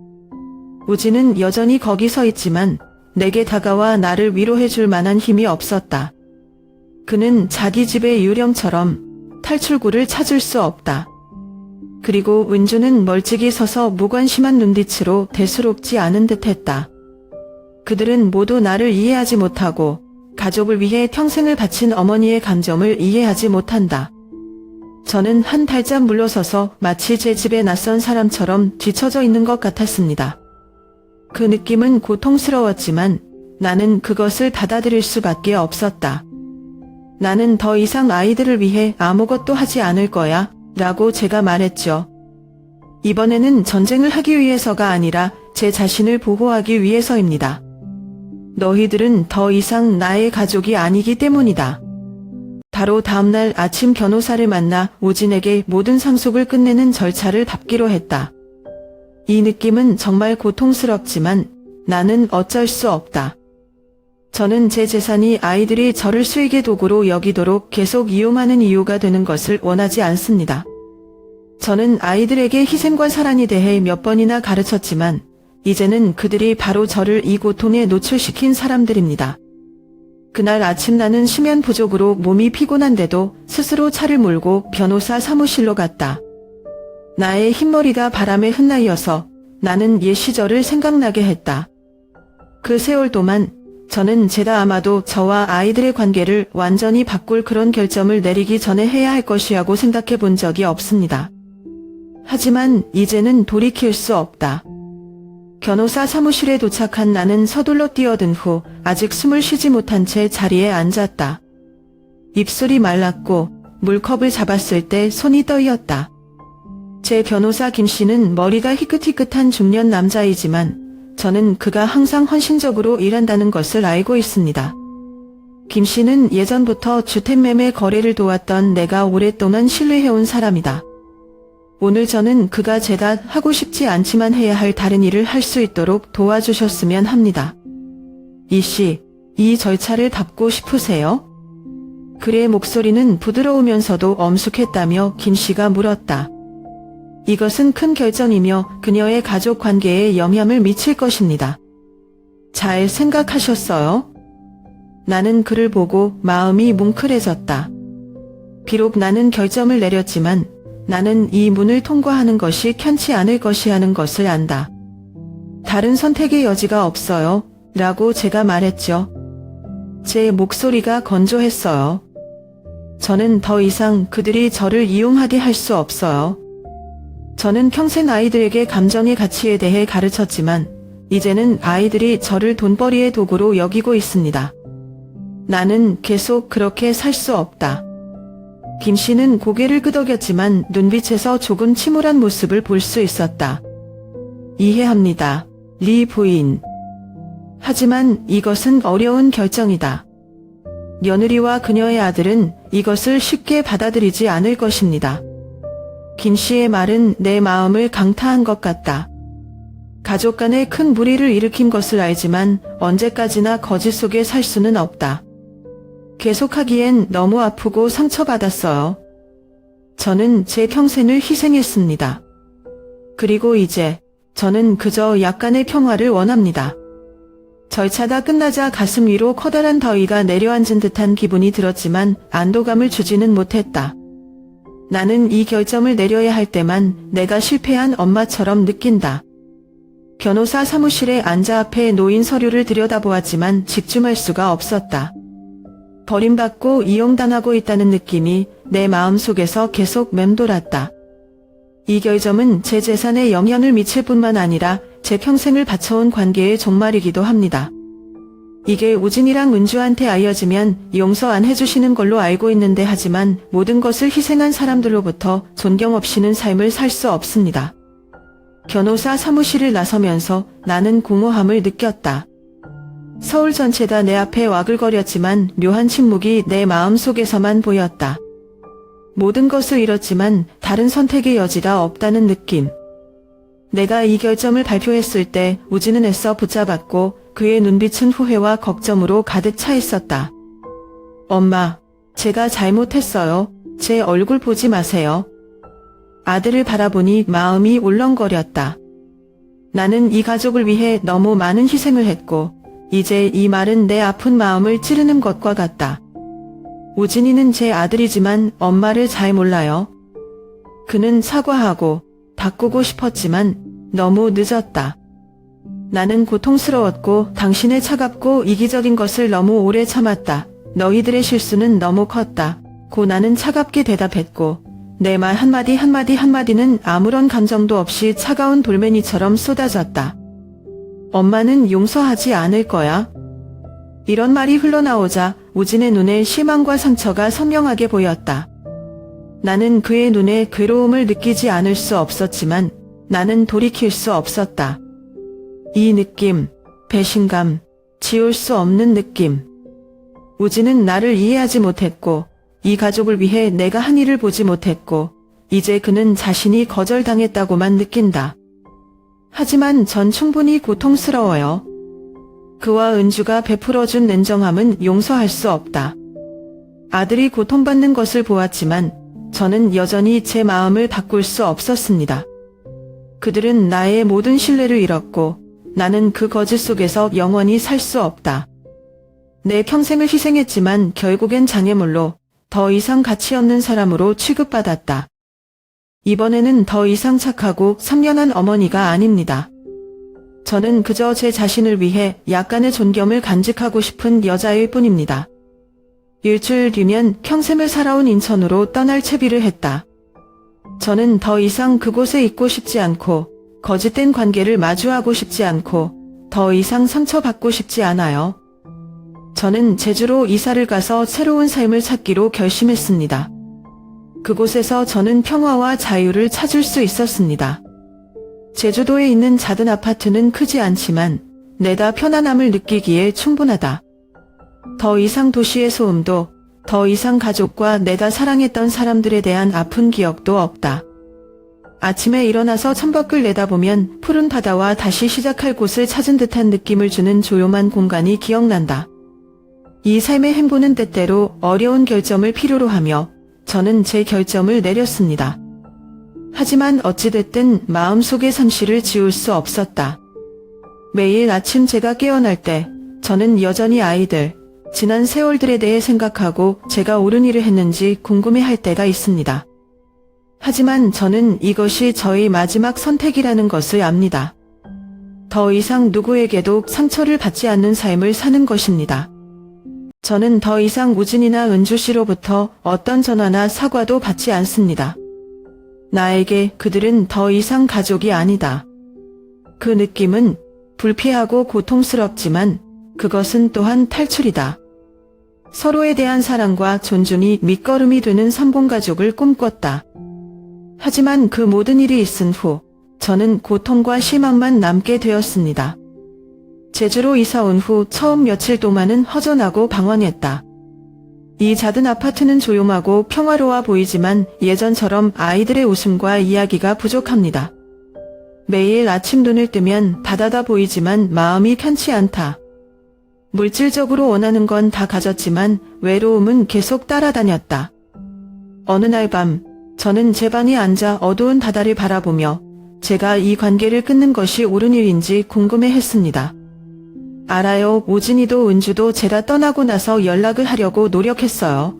우진은 여전히 거기 서 있지만 내게 다가와 나를 위로해 줄 만한 힘이 없었다. 그는 자기 집의 유령처럼 탈출구를 찾을 수 없다. 그리고 은주는 멀찍이 서서 무관심한 눈빛으로 대수롭지 않은 듯했다. 그들은 모두 나를 이해하지 못하고 가족을 위해 평생을 바친 어머니의 감정을 이해하지 못한다. 저는 한 발짝 물러서서 마치 제 집에 낯선 사람처럼 뒤처져 있는 것 같았습니다. 그 느낌은 고통스러웠지만 나는 그것을 받아들일 수밖에 없었다. 나는 더 이상 아이들을 위해 아무것도 하지 않을 거야 라고 제가 말했죠. 이번에는 전쟁을 하기 위해서가 아니라 제 자신을 보호하기 위해서입니다. 너희들은 더 이상 나의 가족이 아니기 때문이다. 바로 다음날 아침 변호사를 만나 우진에게 모든 상속을 끝내는 절차를 밟기로 했다. 이 느낌은 정말 고통스럽지만 나는 어쩔 수 없다. 저는 제 재산이 아이들이 저를 수익의 도구로 여기도록 계속 이용하는 이유가 되는 것을 원하지 않습니다. 저는 아이들에게 희생과 사랑에 대해 몇 번이나 가르쳤지만 이제는 그들이 바로 저를 이 고통에 노출시킨 사람들입니다. 그날 아침 나는 수면 부족으로 몸이 피곤한데도 스스로 차를 몰고 변호사 사무실로 갔다. 나의 흰머리가 바람에 흩날려서 나는 옛 시절을 생각나게 했다. 그 세월 동안 저는 제가 아마도 저와 아이들의 관계를 완전히 바꿀 그런 결정을 내리기 전에 해야 할 것이라고 생각해 본 적이 없습니다. 하지만 이제는 돌이킬 수 없다. 변호사 사무실에 도착한 나는 서둘러 뛰어든 후 아직 숨을 쉬지 못한 채 자리에 앉았다. 입술이 말랐고 물컵을 잡았을 때 손이 떨렸다. 제 변호사 김 씨는 머리가 희끗희끗한 중년 남자이지만 저는 그가 항상 헌신적으로 일한다는 것을 알고 있습니다. 김 씨는 예전부터 주택매매 거래를 도왔던 내가 오랫동안 신뢰해온 사람이다. 오늘 저는 그가 제가 하고 싶지 않지만 해야 할 다른 일을 할 수 있도록 도와주셨으면 합니다. 이 씨, 이 절차를 밟고 싶으세요? 그의 목소리는 부드러우면서도 엄숙했다며 김 씨가 물었다. 이것은 큰 결정이며 그녀의 가족 관계에 영향을 미칠 것입니다. 잘 생각하셨어요? 나는 그를 보고 마음이 뭉클해졌다. 비록 나는 결정을 내렸지만 나는 이 문을 통과하는 것이 편치 않을 것이라는 것을 안다. 다른 선택의 여지가 없어요. 라고 제가 말했죠. 제 목소리가 건조했어요. 저는 더 이상 그들이 저를 이용하게 할 수 없어요. 저는 평생 아이들에게 감정의 가치에 대해 가르쳤지만 이제는 아이들이 저를 돈벌이의 도구로 여기고 있습니다. 나는 계속 그렇게 살 수 없다. 김 씨는 고개를 끄덕였지만 눈빛에서 조금 침울한 모습을 볼 수 있었다. 이해합니다, 리 부인. 하지만 이것은 어려운 결정이다. 며느리와 그녀의 아들은 이것을 쉽게 받아들이지 않을 것입니다. 김 씨의 말은 내 마음을 강타한 것 같다. 가족 간에 큰 무리를 일으킨 것을 알지만 언제까지나 거짓 속에 살 수는 없다. 계속하기엔 너무 아프고 상처받았어요. 저는 제 평생을 희생했습니다. 그리고 이제 저는 그저 약간의 평화를 원합니다. 절차가 끝나자 가슴 위로 커다란 더위가 내려앉은 듯한 기분이 들었지만 안도감을 주지는 못했다. 나는 이 결정을 내려야 할 때만 내가 실패한 엄마처럼 느낀다. 변호사 사무실에 앉아 앞에 놓인 서류를 들여다보았지만 집중할 수가 없었다. 버림받고 이용당하고 있다는 느낌이 내 마음속에서 계속 맴돌았다. 이 결정은 제 재산에 영향을 미칠 뿐만 아니라 제 평생을 바쳐온 관계의 종말이기도 합니다. 이게 우진이랑 은주한테 알려지면 용서 안 해주시는 걸로 알고 있는데 하지만 모든 것을 희생한 사람들로부터 존경 없이는 삶을 살 수 없습니다. 변호사 사무실을 나서면서 나는 공허함을 느꼈다. 서울 전체가 내 앞에 와글거렸지만 묘한 침묵이 내 마음속에서만 보였다. 모든 것을 잃었지만 다른 선택의 여지가 없다는 느낌. 내가 이 결정을 발표했을 때 우진은 애써 붙잡았고 그의 눈빛은 후회와 걱정으로 가득 차 있었다. 엄마, 제가 잘못했어요. 제 얼굴 보지 마세요. 아들을 바라보니 마음이 울렁거렸다. 나는 이 가족을 위해 너무 많은 희생을 했고 이제 이 말은 내 아픈 마음을 찌르는 것과 같다. 우진이는 제 아들이지만 엄마를 잘 몰라요. 그는 사과하고 바꾸고 싶었지만 너무 늦었다. 나는 고통스러웠고 당신의 차갑고 이기적인 것을 너무 오래 참았다. 너희들의 실수는 너무 컸다. 고 나는 차갑게 대답했고 내 말 한마디 한마디는 아무런 감정도 없이 차가운 돌멩이처럼 쏟아졌다. 엄마는 용서하지 않을 거야. 이런 말이 흘러나오자 우진의 눈에 실망과 상처가 선명하게 보였다. 나는 그의 눈에 괴로움을 느끼지 않을 수 없었지만 나는 돌이킬 수 없었다. 이 느낌, 배신감, 지울 수 없는 느낌. 우진은 나를 이해하지 못했고 이 가족을 위해 내가 한 일을 보지 못했고 이제 그는 자신이 거절당했다고만 느낀다. 하지만 전 충분히 고통스러워요. 그와 은주가 베풀어준 냉정함은 용서할 수 없다. 아들이 고통받는 것을 보았지만 저는 여전히 제 마음을 바꿀 수 없었습니다. 그들은 나의 모든 신뢰를 잃었고 나는 그 거짓 속에서 영원히 살 수 없다. 내 평생을 희생했지만 결국엔 장애물로 더 이상 가치 없는 사람으로 취급받았다. 이번에는 더 이상 착하고 선량한 어머니가 아닙니다. 저는 그저 제 자신을 위해 약간의 존경을 간직하고 싶은 여자일 뿐입니다. 일주일 뒤면 평생을 살아온 인천으로 떠날 채비를 했다. 저는 더 이상 그곳에 있고 싶지 않고 거짓된 관계를 마주하고 싶지 않고 더 이상 상처받고 싶지 않아요. 저는 제주로 이사를 가서 새로운 삶을 찾기로 결심했습니다. 그곳에서 저는 평화와 자유를 찾을 수 있었습니다. 제주도에 있는 작은 아파트는 크지 않지만 내다 편안함을 느끼기에 충분하다. 더 이상 도시의 소음도, 더 이상 가족과 내가 사랑했던 사람들에 대한 아픈 기억도 없다. 아침에 일어나서 창밖을 내다보면 푸른 바다와 다시 시작할 곳을 찾은 듯한 느낌을 주는 조용한 공간이 기억난다. 이 삶의 행보는 때때로 어려운 결정을 필요로 하며 저는 제 결정을 내렸습니다. 하지만 어찌됐든 마음속의 상실을 지울 수 없었다. 매일 아침 제가 깨어날 때 저는 여전히 아이들, 지난 세월들에 대해 생각하고 제가 옳은 일을 했는지 궁금해할 때가 있습니다. 하지만 저는 이것이 저의 마지막 선택이라는 것을 압니다. 더 이상 누구에게도 상처를 받지 않는 삶을 사는 것입니다. 저는 더 이상 우진이나 은주 씨로부터 어떤 전화나 사과도 받지 않습니다. 나에게 그들은 더 이상 가족이 아니다. 그 느낌은 불쾌하고 고통스럽지만 그것은 또한 탈출이다. 서로에 대한 사랑과 존중이 밑거름이 되는 삼봉가족을 꿈꿨다. 하지만 그 모든 일이 있은 후 저는 고통과 실망만 남게 되었습니다. 제주로 이사 온 후 처음 며칠 동안은 허전하고 방황했다. 이 작은 아파트는 조용하고 평화로워 보이지만 예전처럼 아이들의 웃음과 이야기가 부족합니다. 매일 아침 눈을 뜨면 바다다 보이지만 마음이 편치 않다. 물질적으로 원하는 건 다 가졌지만 외로움은 계속 따라다녔다. 어느 날 밤, 저는 제 방에 앉아 어두운 바다를 바라보며 제가 이 관계를 끊는 것이 옳은 일인지 궁금해했습니다. 알아요. 우진이도 은주도 제가 떠나고 나서 연락을 하려고 노력했어요.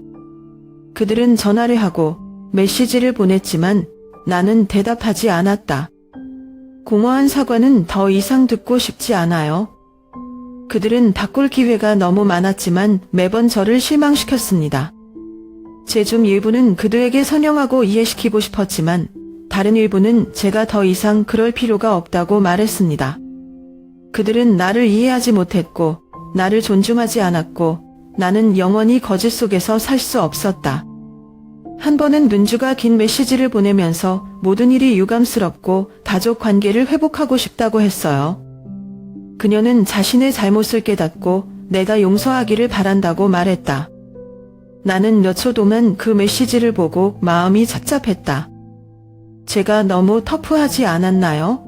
그들은 전화를 하고 메시지를 보냈지만 나는 대답하지 않았다. 공허한 사과는 더 이상 듣고 싶지 않아요. 그들은 바꿀 기회가 너무 많았지만 매번 저를 실망시켰습니다. 제 중 일부는 그들에게 선영하고 이해시키고 싶었지만 다른 일부는 제가 더 이상 그럴 필요가 없다고 말했습니다. 그들은 나를 이해하지 못했고 나를 존중하지 않았고 나는 영원히 거짓 속에서 살 수 없었다. 한 번은 눈주가 긴 메시지를 보내면서 모든 일이 유감스럽고 가족 관계를 회복하고 싶다고 했어요. 그녀는 자신의 잘못을 깨닫고 내가 용서하기를 바란다고 말했다. 나는 몇 초 동안 그 메시지를 보고 마음이 착잡했다. 제가 너무 터프하지 않았나요?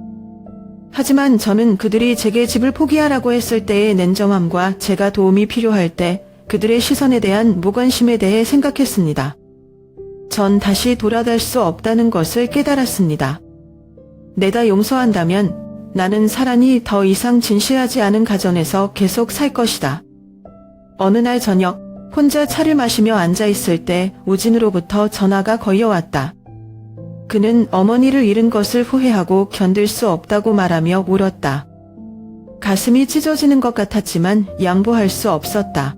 하지만 저는 그들이 제게 집을 포기하라고 했을 때의 냉정함과 제가 도움이 필요할 때 그들의 시선에 대한 무관심에 대해 생각했습니다. 전 다시 돌아갈 수 없다는 것을 깨달았습니다. 내가 용서한다면 나는 사랑이 더 이상 진실하지 않은 가정에서 계속 살 것이다. 어느 날 저녁 혼자 차를 마시며 앉아있을 때 우진으로부터 전화가 걸려왔다. 그는 어머니를 잃은 것을 후회하고 견딜 수 없다고 말하며 울었다. 가슴이 찢어지는 것 같았지만 양보할 수 없었다.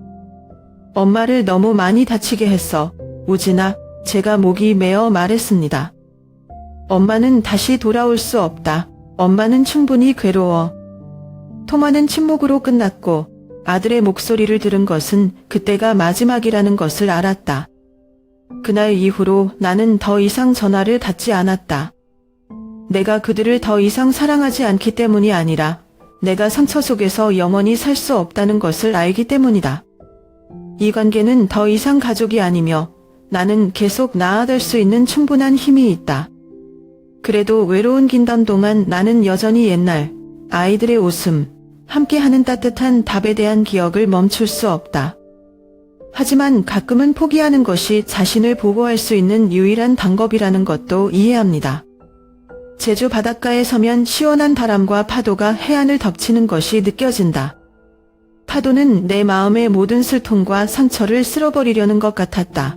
엄마를 너무 많이 다치게 했어. 우진아, 제가 목이 메어 말했습니다. 엄마는 다시 돌아올 수 없다. 엄마는 충분히 괴로워. 통화는 침묵으로 끝났고 아들의 목소리를 들은 것은 그때가 마지막이라는 것을 알았다. 그날 이후로 나는 더 이상 전화를 받지 않았다. 내가 그들을 더 이상 사랑하지 않기 때문이 아니라 내가 상처 속에서 영원히 살 수 없다는 것을 알기 때문이다. 이 관계는 더 이상 가족이 아니며 나는 계속 나아갈 수 있는 충분한 힘이 있다. 그래도 외로운 긴담 동안 나는 여전히 옛날 아이들의 웃음, 함께하는 따뜻한 밥에 대한 기억을 멈출 수 없다. 하지만 가끔은 포기하는 것이 자신을 보호할 수 있는 유일한 방법이라는 것도 이해합니다. 제주 바닷가에 서면 시원한 바람과 파도가 해안을 덮치는 것이 느껴진다. 파도는 내 마음의 모든 슬픔과 상처를 쓸어버리려는 것 같았다.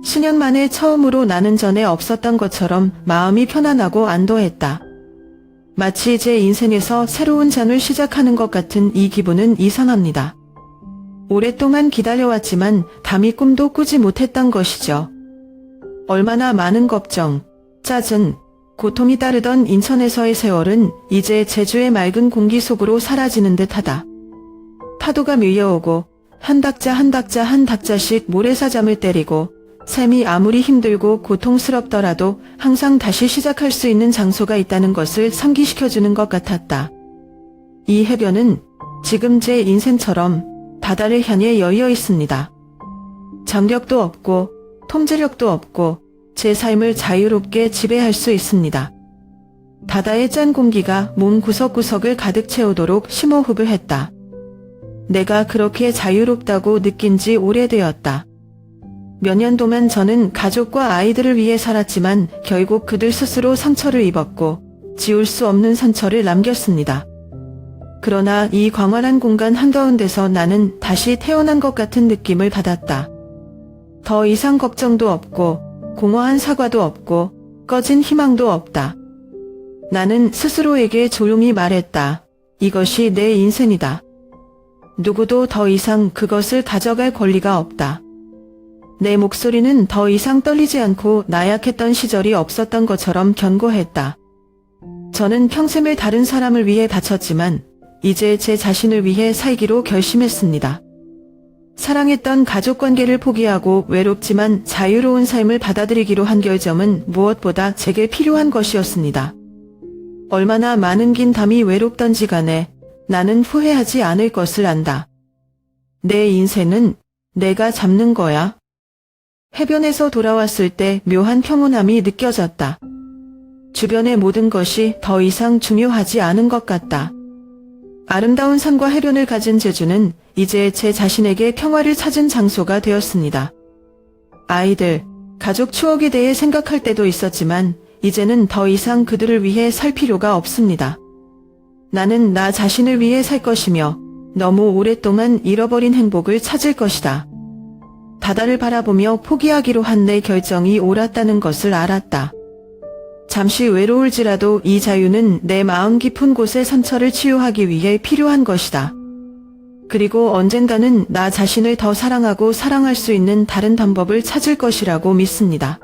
수년 만에 처음으로 나는 전에 없었던 것처럼 마음이 편안하고 안도했다. 마치 제 인생에서 새로운 장을 시작하는 것 같은 이 기분은 이상합니다. 오랫동안 기다려왔지만 담이 꿈도 꾸지 못했던 것이죠. 얼마나 많은 걱정, 짜증, 고통이 따르던 인천에서의 세월은 이제 제주의 맑은 공기 속으로 사라지는 듯하다. 파도가 밀려오고 한 닥자 한 닥자 한 닥자씩 모래사잠을 때리고 삶이 아무리 힘들고 고통스럽더라도 항상 다시 시작할 수 있는 장소가 있다는 것을 상기시켜주는 것 같았다. 이 해변은 지금 제 인생처럼 바다를 향해 열려 있습니다. 장력도 없고 통제력도 없고 제 삶을 자유롭게 지배할 수 있습니다. 바다의 짠 공기가 몸 구석구석을 가득 채우도록 심호흡을 했다. 내가 그렇게 자유롭다고 느낀 지 오래되었다. 몇 년 동안 저는 가족과 아이들을 위해 살았지만 결국 그들 스스로 상처를 입었고 지울 수 없는 상처를 남겼습니다. 그러나 이 광활한 공간 한가운데서 나는 다시 태어난 것 같은 느낌을 받았다. 더 이상 걱정도 없고 공허한 사과도 없고 꺼진 희망도 없다. 나는 스스로에게 조용히 말했다. 이것이 내 인생이다. 누구도 더 이상 그것을 가져갈 권리가 없다. 내 목소리는 더 이상 떨리지 않고 나약했던 시절이 없었던 것처럼 견고했다. 저는 평생을 다른 사람을 위해 바쳤지만 이제 제 자신을 위해 살기로 결심했습니다. 사랑했던 가족관계를 포기하고 외롭지만 자유로운 삶을 받아들이기로 한 결정은 무엇보다 제게 필요한 것이었습니다. 얼마나 많은 긴 담이 외롭던지 간에 나는 후회하지 않을 것을 안다. 내 인생은 내가 잡는 거야. 해변에서 돌아왔을 때 묘한 평온함이 느껴졌다. 주변의 모든 것이 더 이상 중요하지 않은 것 같다. 아름다운 산과 해변을 가진 제주는 이제 제 자신에게 평화를 찾은 장소가 되었습니다. 아이들, 가족 추억에 대해 생각할 때도 있었지만 이제는 더 이상 그들을 위해 살 필요가 없습니다. 나는 나 자신을 위해 살 것이며 너무 오랫동안 잃어버린 행복을 찾을 것이다. 바다를 바라보며 포기하기로 한 내 결정이 옳았다는 것을 알았다. 잠시 외로울지라도 이 자유는 내 마음 깊은 곳의 상처를 치유하기 위해 필요한 것이다. 그리고 언젠가는 나 자신을 더 사랑하고 사랑할 수 있는 다른 방법을 찾을 것이라고 믿습니다.